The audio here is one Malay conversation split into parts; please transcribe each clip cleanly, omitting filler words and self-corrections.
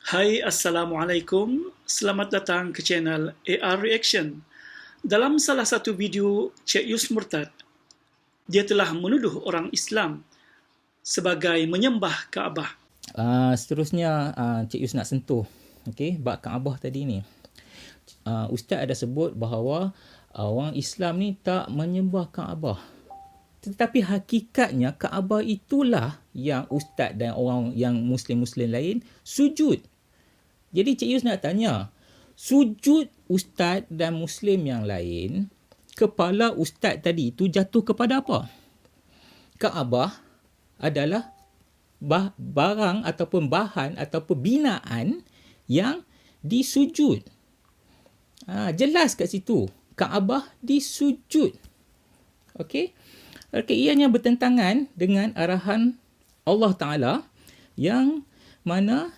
Hai, Assalamualaikum. Selamat datang ke channel AR Reaction. Dalam salah satu video Cik Yus Murtad, dia telah menuduh orang Islam sebagai menyembah Kaabah. Seterusnya Cik Yus nak sentuh bab Kaabah tadi ni. Ustaz ada sebut bahawa orang Islam ni tak menyembah Kaabah. Tetapi hakikatnya Kaabah itulah yang ustaz dan orang yang muslim-muslim lain sujud. Jadi Cik Yus nak tanya, sujud ustaz dan muslim yang lain, kepala ustaz tadi tu jatuh kepada apa? Kaabah adalah barang ataupun bahan ataupun binaan yang disujud. Jelas kat situ. Kaabah disujud. Okey, ianya bertentangan dengan arahan Allah Ta'ala yang mana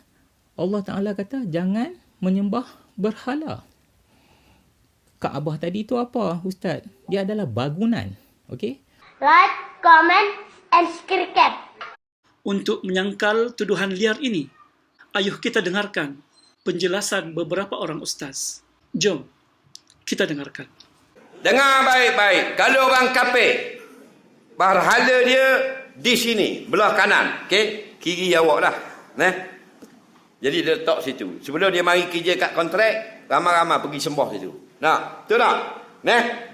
Allah Ta'ala kata jangan menyembah berhala. Kaabah tadi tu apa, Ustaz? Dia adalah bangunan. Okey? Like, comment, and subscribe. Untuk menyangkal tuduhan liar ini, ayuh kita dengarkan penjelasan beberapa orang ustaz. Jom kita dengarkan. Dengar baik-baik. Kalau orang kafir, berhala dia di sini, belah kanan. Okey? Kiri awak lah. Jadi dia letak situ. Sebelum dia mari kerja kat kontrak, ramai-ramai pergi sembah situ. Nah, betul tak?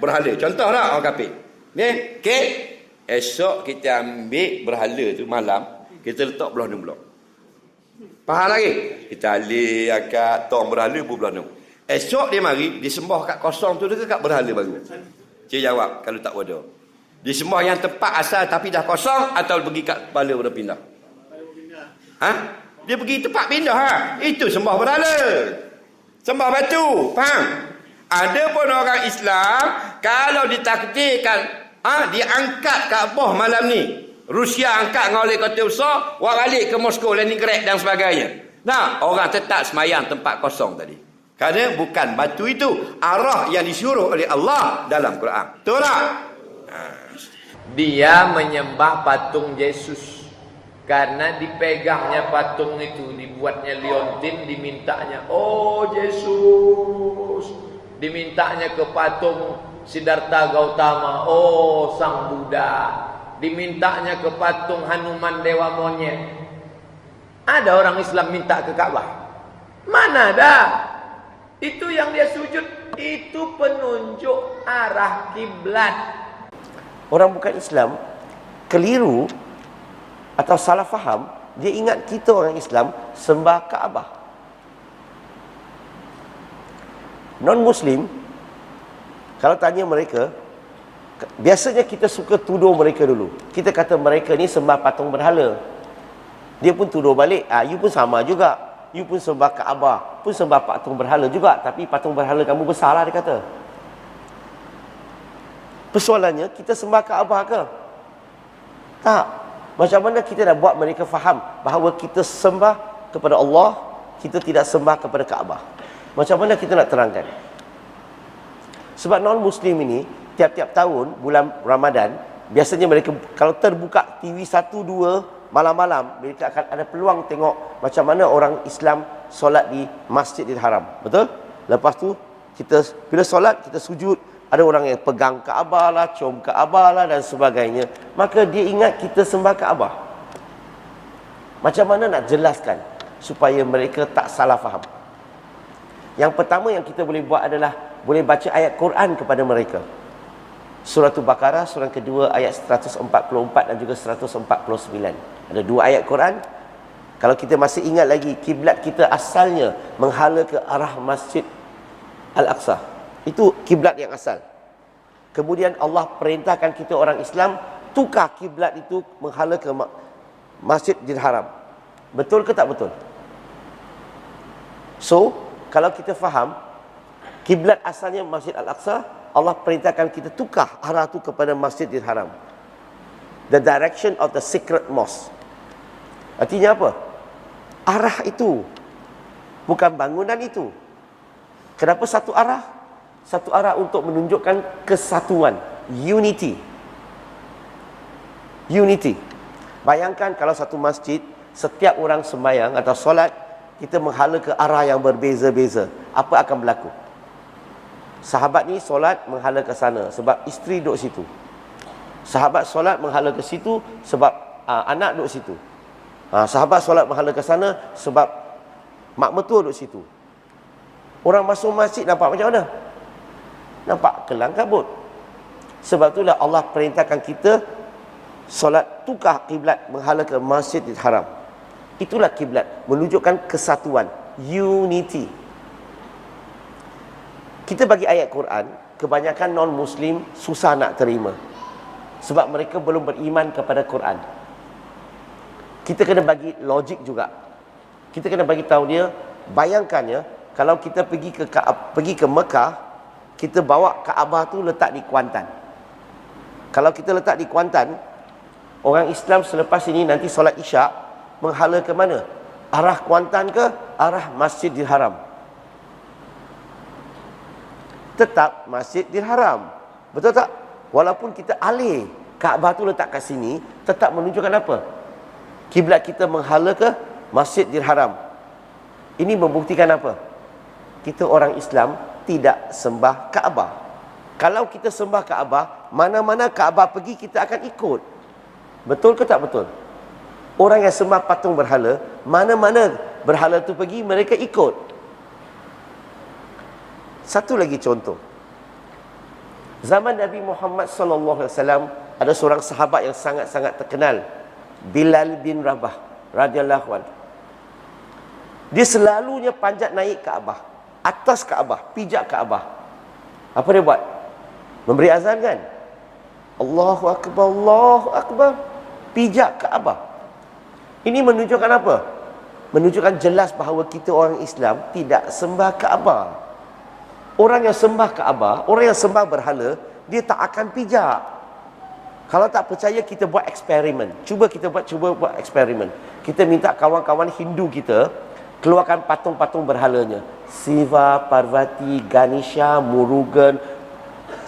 Berhala. Contoh tak orang kafir? Okey? Esok kita ambil berhala tu malam, kita letak belah ni pula. Faham lagi? Kita alih akad tong berhala belah ni. Esok dia mari, disembah kat kosong tu ke kat berhala baru? Cik jawab kalau tak bodoh. Disembah yang tempat asal tapi dah kosong atau pergi kat kepala dah pindah? Dia pergi tempat pindah. Itu sembah berhala. Sembah batu. Faham? Ada pun orang Islam kalau ditakdirkan diangkat Kaabah malam ni, Rusia angkat dengan oleh kota besar, orang balik ke Moskow, Leningrad dan sebagainya. Orang tetap semayang tempat kosong tadi. Kerana bukan batu itu arah yang disuruh oleh Allah dalam Quran. Betul tak? Dia menyembah patung Yesus. Karena dipegangnya patung itu, dibuatnya liontin, dimintanya, oh Yesus. Dimintanya ke patung Siddhartha Gautama, oh Sang Buddha. Dimintanya ke patung Hanuman Dewa Monyet. Ada orang Islam minta ke Kaabah? Mana ada? Itu yang dia sujud, itu penunjuk arah kiblat. Orang bukan Islam keliru atau salah faham, dia ingat kita orang Islam sembah Kaabah. Non-Muslim, kalau tanya mereka, biasanya kita suka tuduh mereka dulu. Kita kata mereka ni sembah patung berhala. Dia pun tuduh balik, you pun sama juga. You pun sembah Kaabah, pun sembah patung berhala juga. Tapi patung berhala kamu besar lah, dia kata. Persoalannya, kita sembah Kaabah ke? Tak. Macam mana kita nak buat mereka faham bahawa kita sembah kepada Allah, kita tidak sembah kepada Kaabah? Macam mana kita nak terangkan? Sebab non-Muslim ini, tiap-tiap tahun, bulan Ramadan, biasanya mereka, kalau terbuka TV 1, 2, malam-malam, mereka akan ada peluang tengok macam mana orang Islam solat di Masjidil Haram. Betul? Lepas tu, kita bila solat, kita sujud. Ada orang yang pegang Kaabah lah, cium Kaabah lah dan sebagainya. Maka dia ingat kita sembah Kaabah. Macam mana nak jelaskan supaya mereka tak salah faham? Yang pertama yang kita boleh buat adalah boleh baca ayat Quran kepada mereka. Surah Al-Baqarah, surah kedua ayat 144 dan juga 149. Ada dua ayat Quran. Kalau kita masih ingat lagi, kiblat kita asalnya menghala ke arah Masjid Al-Aqsa. Itu kiblat yang asal. Kemudian Allah perintahkan kita orang Islam tukar kiblat itu menghala ke Masjidil Haram. Betul ke tak betul? So, kalau kita faham kiblat asalnya Masjid Al-Aqsa, Allah perintahkan kita tukar arah tu kepada Masjidil Haram. The direction of the sacred mosque. Artinya apa? Arah itu, bukan bangunan itu. Kenapa satu arah? Satu arah untuk menunjukkan kesatuan, unity. Unity. Bayangkan kalau satu masjid, setiap orang sembahyang atau solat kita menghala ke arah yang berbeza-beza, apa akan berlaku? Sahabat ni solat menghala ke sana sebab isteri duduk situ. Sahabat solat menghala ke situ sebab anak duduk situ. Sahabat solat menghala ke sana sebab mak mertua duduk situ. Orang masuk masjid nampak macam mana? Nampak kelang kabut. Sebab itulah Allah perintahkan kita solat tukar kiblat menghala ke Masjidil Haram. Itulah kiblat, menunjukkan kesatuan, unity. Kita bagi ayat Quran, kebanyakan non-Muslim susah nak terima. Sebab mereka belum beriman kepada Quran. Kita kena bagi logik juga. Kita kena bagi tahu dia, bayangkan ya, kalau kita pergi ke Mekah, kita bawa Kaabah tu letak di Kuantan. Kalau kita letak di Kuantan, orang Islam selepas ini nanti solat Isyak menghala ke mana? Arah Kuantan ke arah Masjidil Haram? Tetap Masjidil Haram. Betul tak? Walaupun kita alih Kaabah tu letak kat sini, tetap menunjukkan apa? Kiblat kita menghala ke Masjidil Haram. Ini membuktikan apa? Kita orang Islam tidak sembah Kaabah. Kalau kita sembah Kaabah, mana-mana Kaabah pergi kita akan ikut. Betul ke tak betul? Orang yang sembah patung berhala, mana-mana berhala tu pergi, mereka ikut. Satu lagi contoh. Zaman Nabi Muhammad SAW ada seorang sahabat yang sangat-sangat terkenal, Bilal bin Rabah radhiyallahu anhu. Dia selalunya panjat naik Kaabah, atas Kaabah, pijak Kaabah. Apa dia buat? Memberi azan kan? Allahu Akbar, Allahu Akbar. Pijak Kaabah. Ini menunjukkan apa? Menunjukkan jelas bahawa kita orang Islam tidak sembah Kaabah. Orang yang sembah Kaabah, orang yang sembah berhala, dia tak akan pijak. Kalau tak percaya, kita buat eksperimen. Cuba buat eksperimen. Kita minta kawan-kawan Hindu kita keluarkan patung-patung berhalanya. Siva, Parvati, Ganesha, Murugan,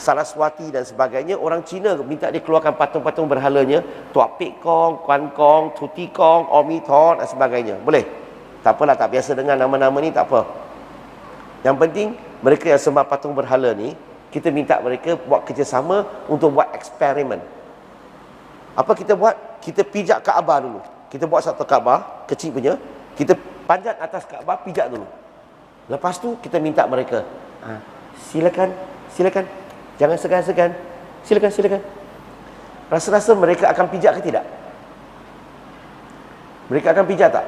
Saraswati dan sebagainya. Orang Cina minta dia keluarkan patung-patung berhalanya. Tuak Pek Kong, Kuan Kong, Tuti Kong, Omi Thon dan sebagainya. Boleh? Tak apalah, tak biasa dengan nama-nama ni, tak apa. Yang penting, mereka yang sembah patung berhala ni, kita minta mereka buat kerjasama untuk buat eksperimen. Apa kita buat? Kita pijak Kaabah dulu. Kita buat satu Kaabah, kecil punya. Kita panjat atas Kaabah, pijak dulu. Lepas tu, kita minta mereka, silakan, jangan segan-segan. Silakan. Rasa-rasa mereka akan pijak ke tidak? Mereka akan pijak tak?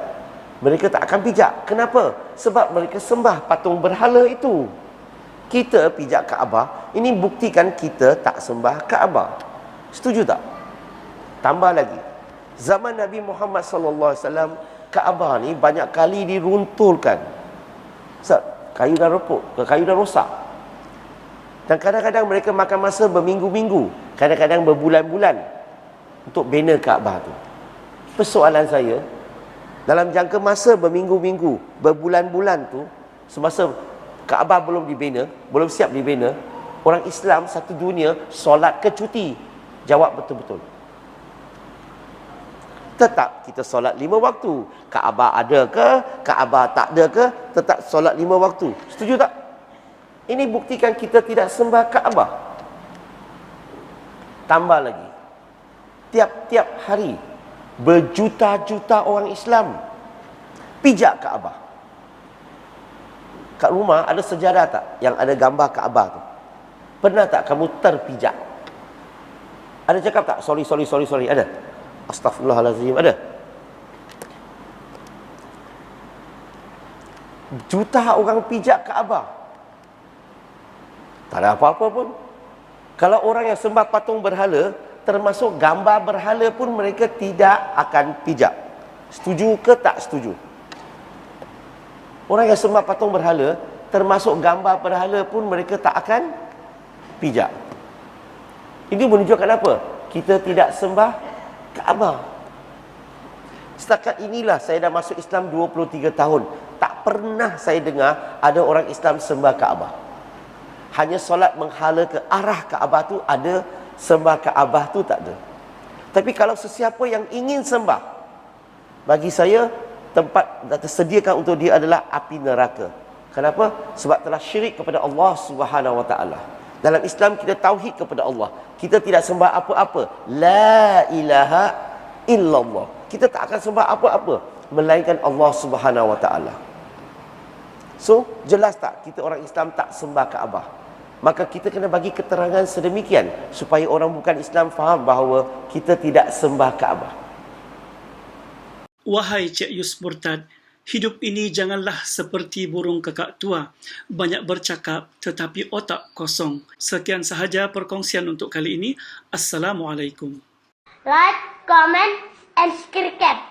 Mereka tak akan pijak. Kenapa? Sebab mereka sembah patung berhala itu. Kita pijak Kaabah, ini buktikan kita tak sembah Kaabah. Setuju tak? Tambah lagi, zaman Nabi Muhammad SAW, Kaabah ni banyak kali diruntuhkan. Kayu dah repuk, kayu dah rosak. Dan kadang-kadang mereka makan masa berminggu-minggu, kadang-kadang berbulan-bulan untuk bina Kaabah tu. Persoalan saya, dalam jangka masa berminggu-minggu, berbulan-bulan tu, semasa Kaabah belum dibina, belum siap dibina, orang Islam satu dunia solat ke cuti? Jawab betul-betul. Tetap kita solat 5 waktu. Kaabah ada ke, Kaabah tak ada ke, tetap solat 5 waktu. Setuju tak? Ini buktikan kita tidak sembah Kaabah. Tambah lagi, tiap-tiap hari berjuta-juta orang Islam pijak Kaabah. Kat rumah ada sejarah tak yang ada gambar Kaabah tu? Pernah tak kamu terpijak? Ada cakap tak? Sorry. Ada? Astaghfirullahalazim. Ada? Juta orang pijak Kaabah. Tak ada apa-apa pun. Kalau orang yang sembah patung berhala, termasuk gambar berhala pun mereka tidak akan pijak. Setuju ke tak setuju? Orang yang sembah patung berhala, termasuk gambar berhala pun mereka tak akan pijak. Ini menunjukkan apa? Kita tidak sembah Kaabah. Setakat inilah saya dah masuk Islam 23 tahun. Tak pernah saya dengar ada orang Islam sembah Kaabah. Hanya solat menghala ke arah Kaabah tu ada, sembah Kaabah tu tak ada. Tapi kalau sesiapa yang ingin sembah, bagi saya tempat tersediakan untuk dia adalah api neraka. Kenapa? Sebab telah syirik kepada Allah Subhanahu wa taala. Dalam Islam kita tauhid kepada Allah. Kita tidak sembah apa-apa. La ilaha illallah. Kita tak akan sembah apa-apa melainkan Allah Subhanahu wa taala. So, jelas tak kita orang Islam tak sembah Kaabah? Maka kita kena bagi keterangan sedemikian supaya orang bukan Islam faham bahawa kita tidak sembah Kaabah. Wahai Cik Yus Murtad, hidup ini janganlah seperti burung kekak tua, banyak bercakap tetapi otak kosong. Sekian sahaja perkongsian untuk kali ini. Assalamualaikum. Like, comment, and subscribe.